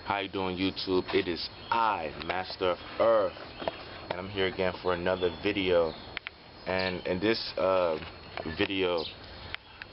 How you doing, YouTube? It is I, Master of Earth, and I'm here again for another video. And in this video,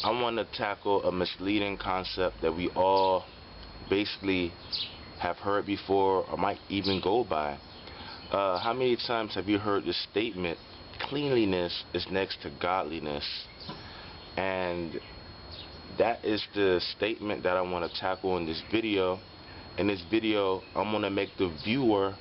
I want to tackle a misleading concept that we all basically have heard before or might even go by. How many times have you heard the statement, cleanliness is next to godliness? And that is the statement that I want to tackle in this video. In this video, I'm going to make the viewer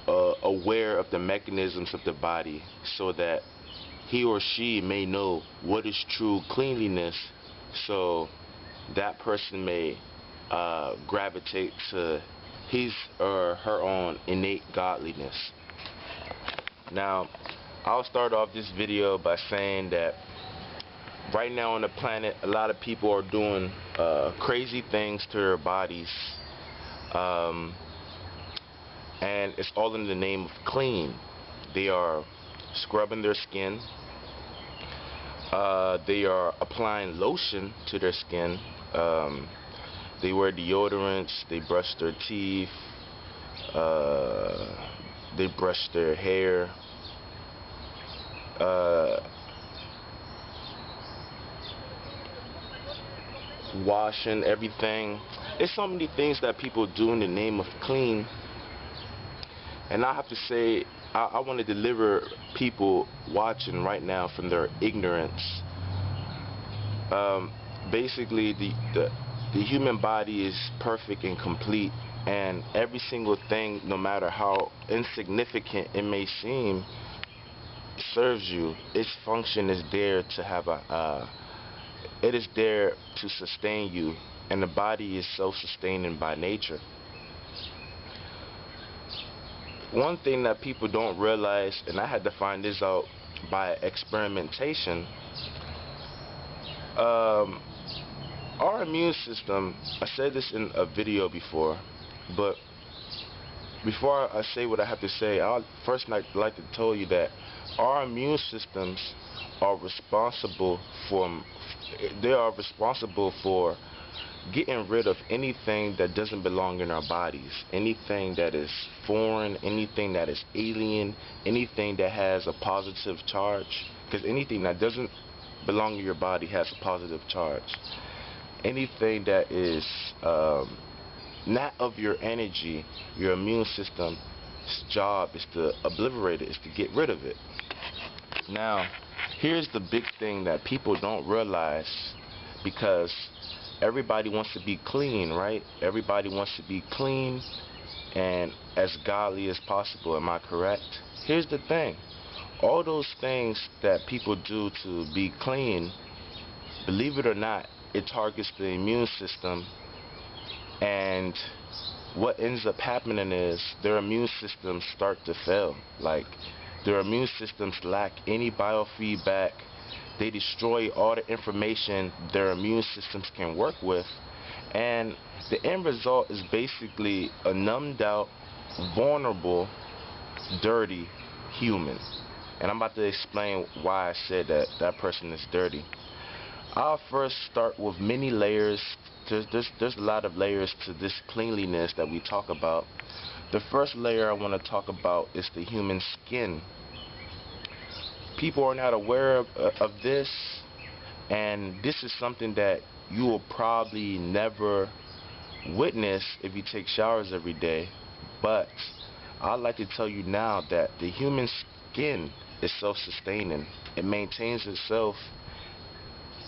aware of the mechanisms of the body so that he or she may know what is true cleanliness, so that person may gravitate to his or her own innate godliness. Now, I'll start off this video by saying that right now on the planet, a lot of people are doing crazy things to their bodies. And it's all in the name of clean. They are scrubbing their skin. They are applying lotion to their skin. They wear deodorants. They brush their teeth. They brush their hair. Washing everything. It's so many things that people do in the name of clean, and I have to say, I want to deliver people watching right now from their ignorance. Basically, the human body is perfect and complete, and every single thing, no matter how insignificant it may seem, serves you. Its function is there to have it is there to sustain you, and the body is self-sustaining by nature. One thing that people don't realize, and I had to find this out by experimentation, our immune system, I said this in a video before, but before I say what I have to say, I'd first like to tell you that our immune systems are responsible for getting rid of anything that doesn't belong in our bodies, anything that is foreign, anything that is alien, anything that has a positive charge, because anything that doesn't belong in your body has a positive charge. Anything that is not of your energy, your immune system's job is to obliterate it, is to get rid of it. Now, here's the big thing that people don't realize, because everybody wants to be clean, right? Everybody wants to be clean and as godly as possible. Am I correct? Here's the thing. All those things that people do to be clean, believe it or not, it targets the immune system, and what ends up happening is their immune systems start to fail. Like, their immune systems lack any biofeedback. They destroy all the information their immune systems can work with, and the end result is basically a numbed out, vulnerable, dirty human. And I'm about to explain why I said that that person is dirty. I'll first start with many layers. There's a lot of layers to this cleanliness that we talk about. The first layer I want to talk about is the human skin. People are not aware of this, and this is something that you will probably never witness if you take showers every day. But I'd like to tell you now that the human skin is self-sustaining. It maintains itself,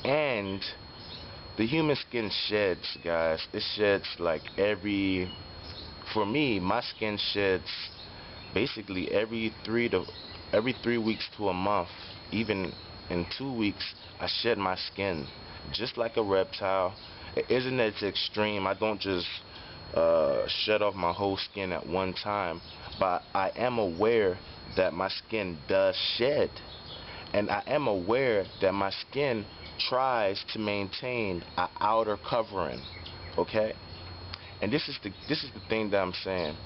and the human skin sheds, guys. It sheds like for me, my skin sheds basically every 3 weeks to a month. Even in 2 weeks, I shed my skin, just like a reptile. It isn't as extreme. I don't just shed off my whole skin at one time, but I am aware that my skin does shed, and I am aware that my skin tries to maintain an outer covering. Okay, and this is the thing that I'm saying.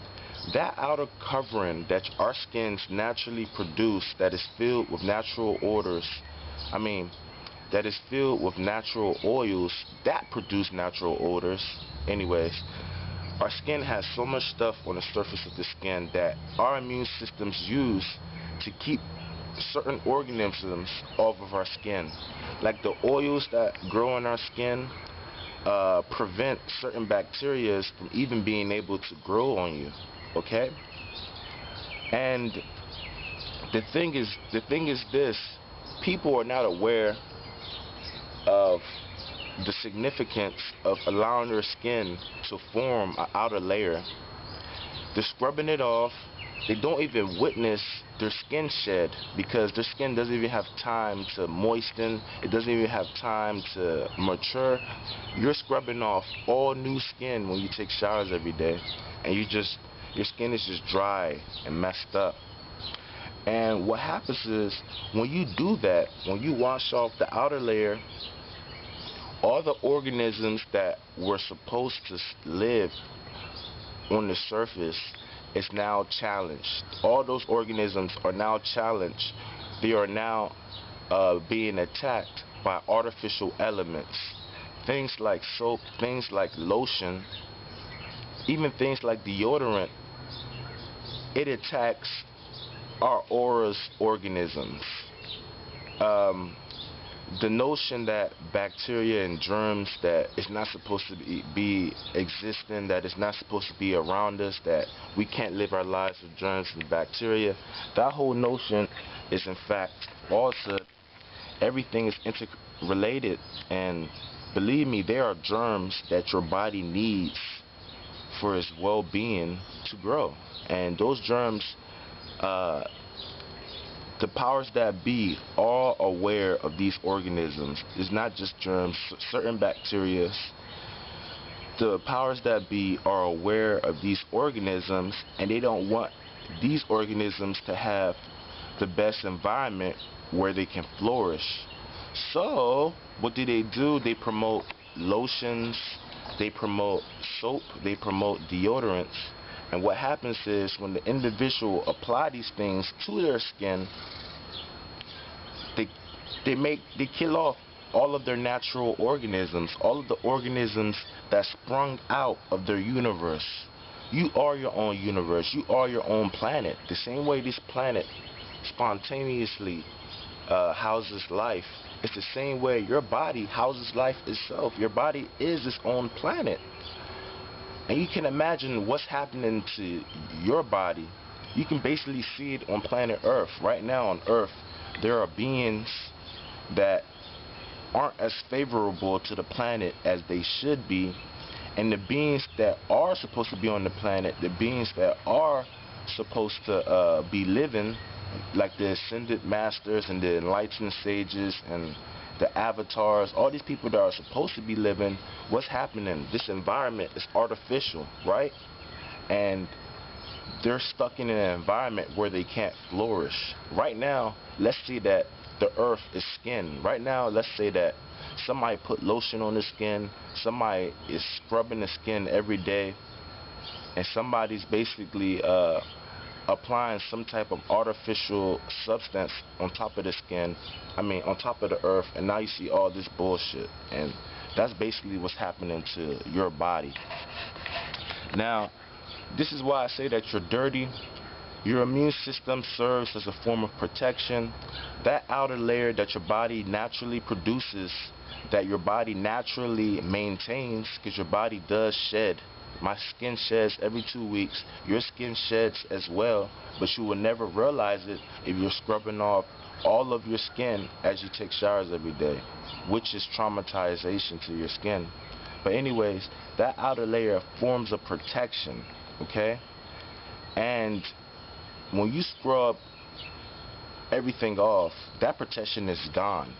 That outer covering that our skins naturally produce, that is filled with natural that is filled with natural oils that produce natural odors. Anyways, Our skin has so much stuff on the surface of the skin that our immune systems use to keep certain organisms off of our skin. Like the oils that grow in our skin prevent certain bacteria from even being able to grow on you. Okay? And the thing is this: people are not aware of the significance of allowing their skin to form an outer layer. They're scrubbing it off. They don't even witness their skin shed because their skin doesn't even have time to moisten. It doesn't even have time to mature. You're scrubbing off all new skin when you take showers every day, and your skin is just dry and messed up. And what happens is, when you do that, when you wash off the outer layer, all the organisms that were supposed to live on the surface is now challenged. All those organisms are now challenged. They are now being attacked by artificial elements. Things like soap, things like lotion, even things like deodorant. It attacks our aura's organisms. The notion that bacteria and germs that is not supposed to be existing, that is not supposed to be around us, that we can't live our lives with germs and bacteria, that whole notion is in fact falsehood. Everything is interrelated, and believe me, there are germs that your body needs for its well-being to grow. And those germs, the powers that be are aware of these organisms. It's not just germs, certain bacteria. The powers that be are aware of these organisms, and they don't want these organisms to have the best environment where they can flourish. So what do? They promote lotions, they promote soap, they promote deodorants. And what happens is, when the individual apply these things to their skin, they kill off all of their natural organisms, all of the organisms that sprung out of their universe. You are your own universe. You are your own planet. The same way this planet spontaneously houses life, it's the same way your body houses life itself. Your body is its own planet. And you can imagine what's happening to your body. You can basically see it on planet Earth. Right now on Earth, there are beings that aren't as favorable to the planet as they should be. And the beings that are supposed to be on the planet, the beings that are supposed to be living, like the ascended masters and the enlightened sages and the avatars, all these people that are supposed to be living, what's happening? This environment is artificial, right? And they're stuck in an environment where they can't flourish. Right now, let's say that the earth is skin. Right now, let's say that somebody put lotion on the skin, somebody is scrubbing the skin every day, and somebody's basically applying some type of artificial substance on top of the skin, on top of the earth, and now you see all this bullshit. And that's basically what's happening to your body. Now, this is why I say that you're dirty. Your immune system serves as a form of protection. That outer layer that your body naturally produces, that your body naturally maintains, because your body does shed. My skin sheds every 2 weeks. Your skin sheds as well, but you will never realize it if you're scrubbing off all of your skin as you take showers every day, which is traumatization to your skin. But anyways, that outer layer forms a protection, okay? And when you scrub everything off, that protection is gone.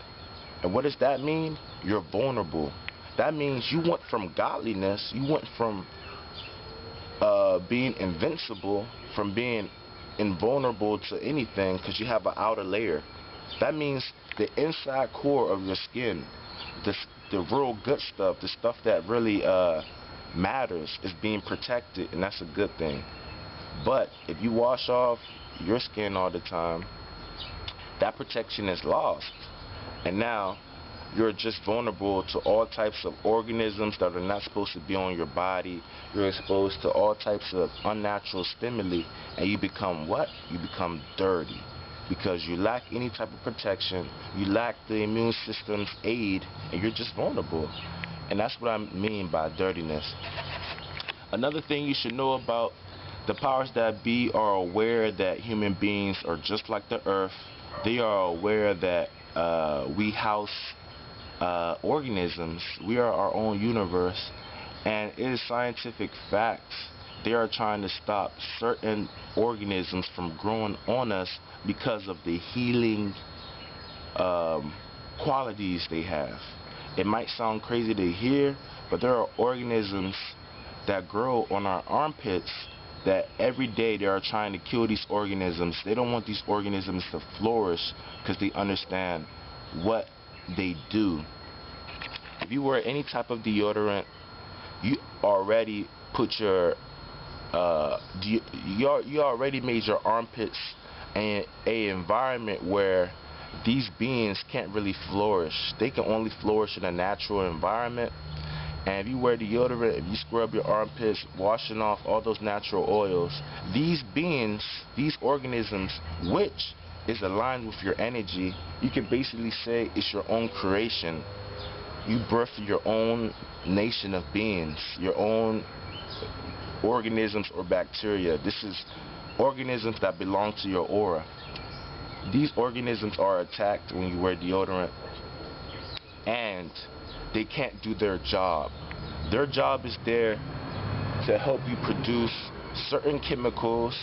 And what does that mean? You're vulnerable. That means you went from godliness, you went from being invincible, from being invulnerable to anything, because you have an outer layer. That means the inside core of your skin, the real good stuff, the stuff that really matters, is being protected, and that's a good thing. But if you wash off your skin all the time, that protection is lost. And now you're just vulnerable to all types of organisms that are not supposed to be on your body. You're exposed to all types of unnatural stimuli, and you become what? You become dirty. Because you lack any type of protection, you lack the immune system's aid, and you're just vulnerable. And that's what I mean by dirtiness. Another thing you should know about the powers that be are aware that human beings are just like the earth. They are aware that we house organisms. We are our own universe, and it is scientific facts. They are trying to stop certain organisms from growing on us because of the healing qualities they have. It might sound crazy to hear, but there are organisms that grow on our armpits that every day they are trying to kill these organisms. They don't want these organisms to flourish because they understand what they do. If you wear any type of deodorant, you already put your you already made your armpits an environment where these beings can't really flourish. They can only flourish in a natural environment. And if you wear deodorant, if you scrub your armpits, washing off all those natural oils, these beings, these organisms, which is aligned with your energy, you can basically say it's your own creation. You birth your own nation of beings, your own organisms or bacteria. This is organisms that belong to your aura. These organisms are attacked when you wear deodorant, and they can't do their job. Their job is there to help you produce certain chemicals,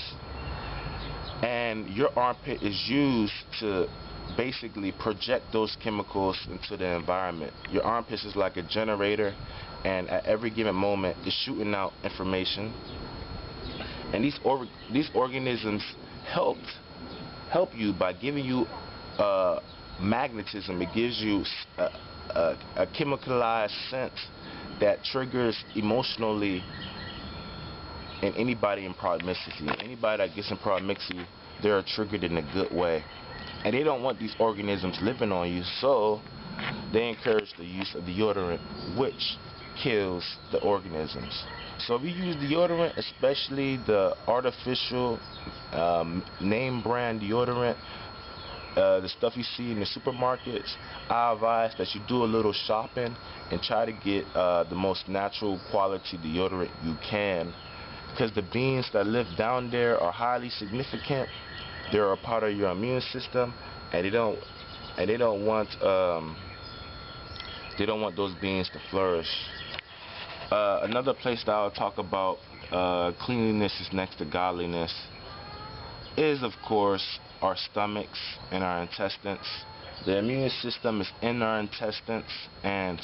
and your armpit is used to basically project those chemicals into the environment. Your armpit is like a generator, and at every given moment it's shooting out information. And these organisms help you by giving you magnetism. It gives you a chemicalized sense that triggers emotionally in anybody in promiscuity. Anybody that gets in promiscuity, they are triggered in a good way. And they don't want these organisms living on you, so they encourage the use of deodorant, which kills the organisms. So if you use deodorant, especially the artificial name brand deodorant, the stuff you see in the supermarkets, I advise that you do a little shopping and try to get the most natural quality deodorant you can, because the beings that live down there are highly significant. They're a part of your immune system, and they don't want those beings to flourish. Another place that I'll talk about, cleanliness is next to godliness, is of course our stomachs and our intestines. The immune system is in our intestines, and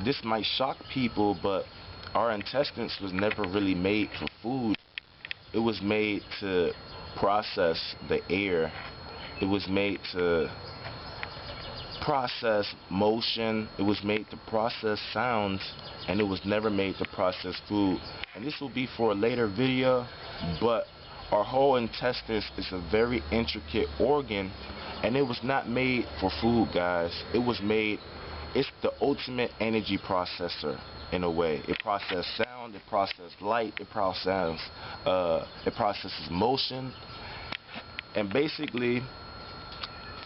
this might shock people, but our intestines was never really made for food. It was made to process the air. It was made to process motion. It was made to process sounds, and it was never made to process food. And this will be for a later video, but our whole intestines is a very intricate organ, and it was not made for food, guys. It's the ultimate energy processor in a way. It processes sound, it processes light, it processes motion. And basically,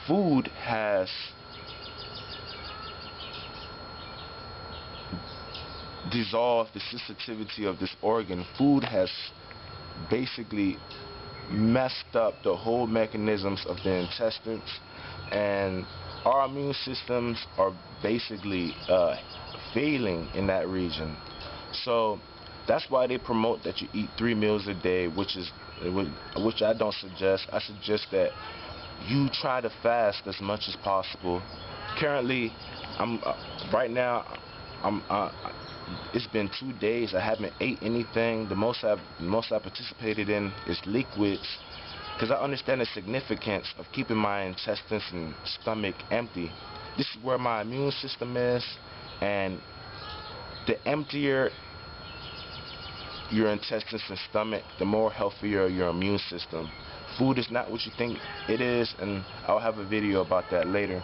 food has dissolved the sensitivity of this organ. Food has basically messed up the whole mechanisms of the intestines, and our immune systems are basically failing in that region. So that's why they promote that you eat 3 meals a day, which I don't suggest. I suggest that you try to fast as much as possible. Currently, it's been 2 days. I haven't ate anything. The most I participated in is liquids, because I understand the significance of keeping my intestines and stomach empty. This is where my immune system is, and the emptier your intestines and stomach, the more healthier your immune system. Food is not what you think it is, and I'll have a video about that later.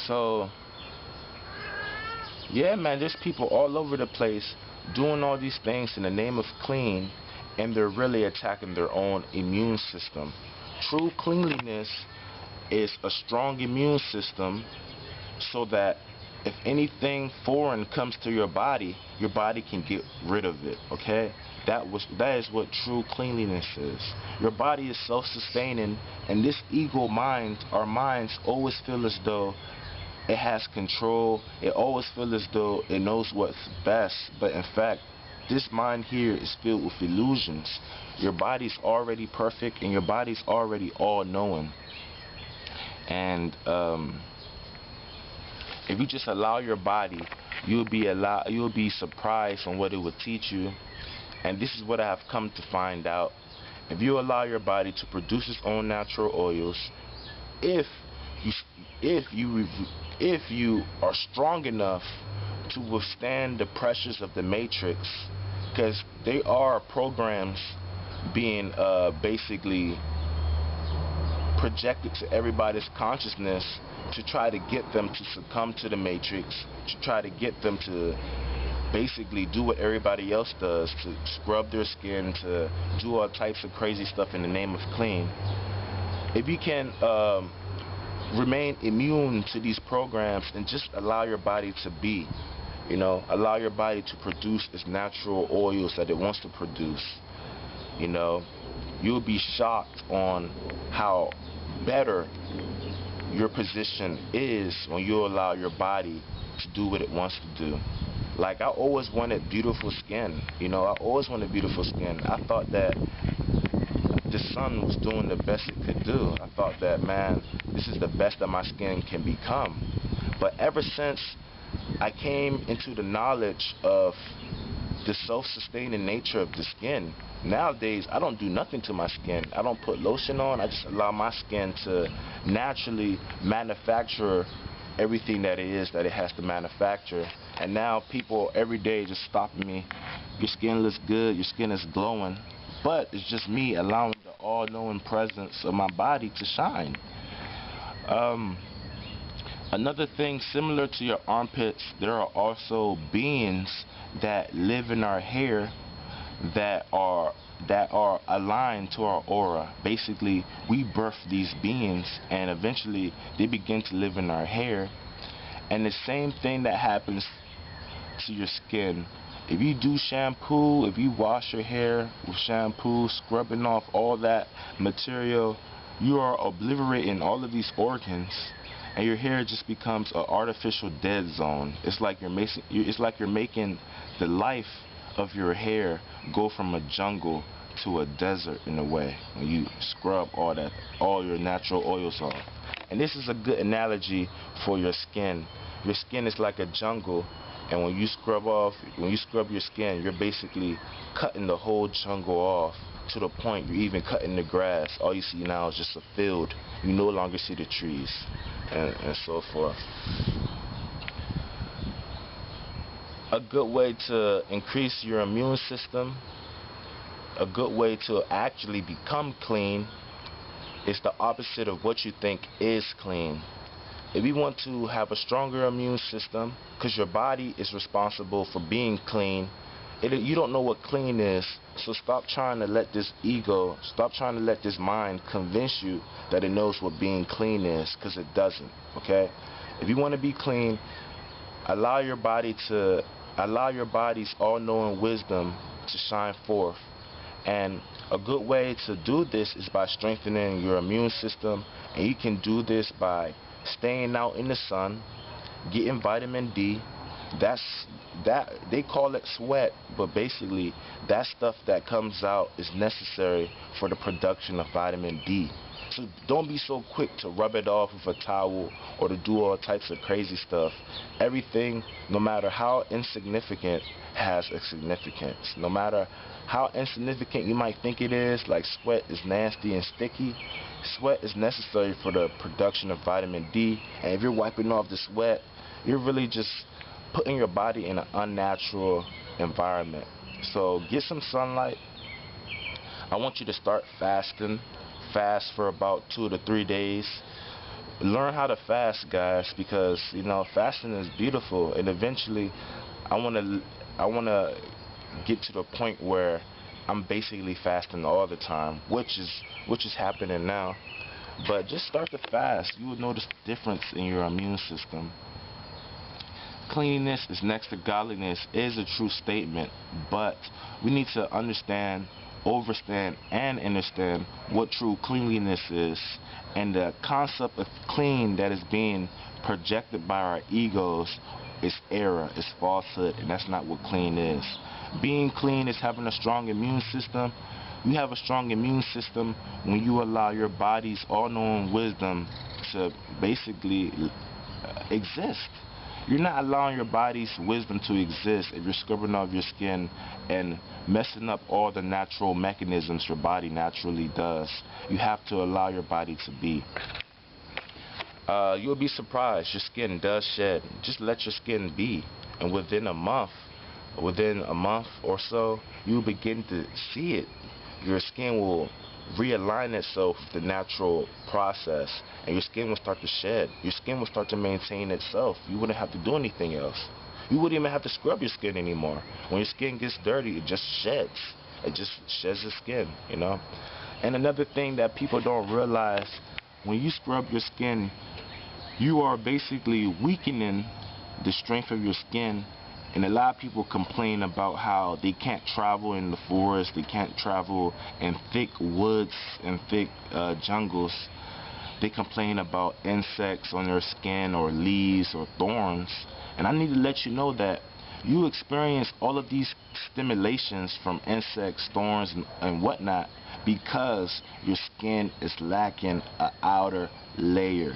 So yeah, man, there's people all over the place doing all these things in the name of clean, and they're really attacking their own immune system. True cleanliness is a strong immune system, so that if anything foreign comes to your body can get rid of it. Okay, that is what true cleanliness is. Your body is self-sustaining, and this ego mind, our minds, always feel as though it has control. It always feels as though it knows what's best, but in fact, this mind here is filled with illusions. Your body's already perfect, and your body's already all-knowing. And if you just allow your body, you'll be surprised on what it will teach you. And this is what I have come to find out. If you allow your body to produce its own natural oils, if you are strong enough to withstand the pressures of the matrix, because they are programs being basically projected to everybody's consciousness to try to get them to succumb to the matrix, to try to get them to basically do what everybody else does, to scrub their skin, to do all types of crazy stuff in the name of clean. If you can remain immune to these programs and just allow your body to be, allow your body to produce its natural oils that it wants to produce, you'll be shocked on how better your position is when you allow your body to do what it wants to do. Like, I always wanted beautiful skin, I always wanted beautiful skin. I thought that the sun was doing the best it could do. I thought that, man, this is the best that my skin can become. But ever since I came into the knowledge of the self-sustaining nature of the skin, nowadays I don't do nothing to my skin. I don't put lotion on. I just allow my skin to naturally manufacture everything that it is that it has to manufacture. And now people every day just stopping me. Your skin looks good, your skin is glowing. But it's just me allowing the all-knowing presence of my body to shine. Another thing, similar to your armpits, there are also beings that live in our hair that are aligned to our aura. Basically, we birth these beings, and eventually they begin to live in our hair. And the same thing that happens to your skin. If you do shampoo, if you wash your hair with shampoo, scrubbing off all that material, you are obliterating all of these organs, and your hair just becomes an artificial dead zone. It's like you're making the life of your hair go from a jungle to a desert in a way when you scrub all your natural oils off. And this is a good analogy for your skin. Your skin is like a jungle, and when you scrub your skin, you're basically cutting the whole jungle off, to the point you're even cutting the grass. All you see now is just a field. You no longer see the trees, and so forth. A good way to increase your immune system, a good way to actually become clean, is the opposite of what you think is clean. If you want to have a stronger immune system, because your body is responsible for being clean, you don't know what clean is, so stop trying to let this ego, stop trying to let this mind convince you that it knows what being clean is, because it doesn't, okay? If you want to be clean, allow your body's all-knowing wisdom to shine forth. And a good way to do this is by strengthening your immune system, and you can do this by staying out in the sun, getting vitamin D. They call it sweat, but basically that stuff that comes out is necessary for the production of vitamin D. So don't be so quick to rub it off with a towel or to do all types of crazy stuff. Everything, no matter how insignificant, has a significance. No matter how insignificant you might think it is, like sweat is nasty and sticky, sweat is necessary for the production of vitamin D. And if you're wiping off the sweat, you're really just putting your body in an unnatural environment. So get some sunlight. I want you to start fasting. Fast for about 2 to 3 days. learn how to fast, guys, because fasting is beautiful, and eventually I want to get to the point where I'm basically fasting all the time, which is happening now. But just start to fast. You will notice the difference in your immune system. Cleanliness is next to godliness is a true statement, but we need to understand, understand what true cleanliness is, and the concept of clean that is being projected by our egos is error, is falsehood, and that's not what clean is. Being clean is having a strong immune system. You have a strong immune system when you allow your body's all-knowing wisdom to basically exist. You're not allowing your body's wisdom to exist if you're scrubbing off your skin and messing up all the natural mechanisms your body naturally does. You have to allow your body to be. You'll be surprised. Your skin does shed. Just let your skin be. And within a month or so, you'll begin to see it. Your skin will realign itself with the natural process, and your skin will start to shed. Your skin will start to maintain itself. You wouldn't have to do anything else. You wouldn't even have to scrub your skin anymore. When your skin gets dirty, it just sheds. It just sheds the skin, And another thing that people don't realize, when you scrub your skin, you are basically weakening the strength of your skin. And a lot of people complain about how they can't travel in the forest, they can't travel in thick woods and thick jungles. They complain about insects on their skin or leaves or thorns. And I need to let you know that you experience all of these stimulations from insects, thorns, and whatnot because your skin is lacking an outer layer.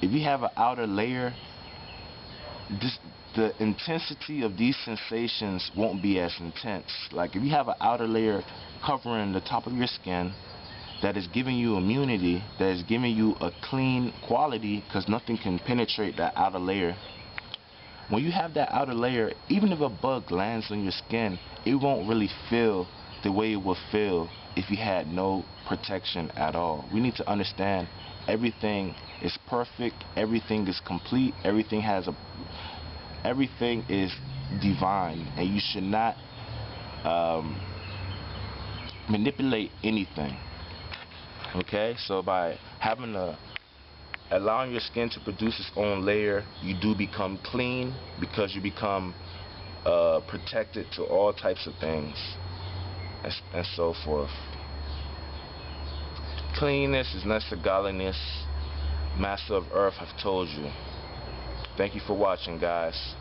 If you have an outer layer, the intensity of these sensations won't be as intense. Like if you have an outer layer covering the top of your skin that is giving you immunity, that is giving you a clean quality, because nothing can penetrate that outer layer. When you have that outer layer, even if a bug lands on your skin, it won't really feel the way it would feel if you had no protection at all. We need to understand everything is perfect, everything is complete, everything is divine, and you should not manipulate anything. Okay, so by allowing your skin to produce its own layer, you do become clean, because you become protected to all types of things and so forth. Cleanliness is next to godliness. Master of Earth have told you. Thank you for watching, guys.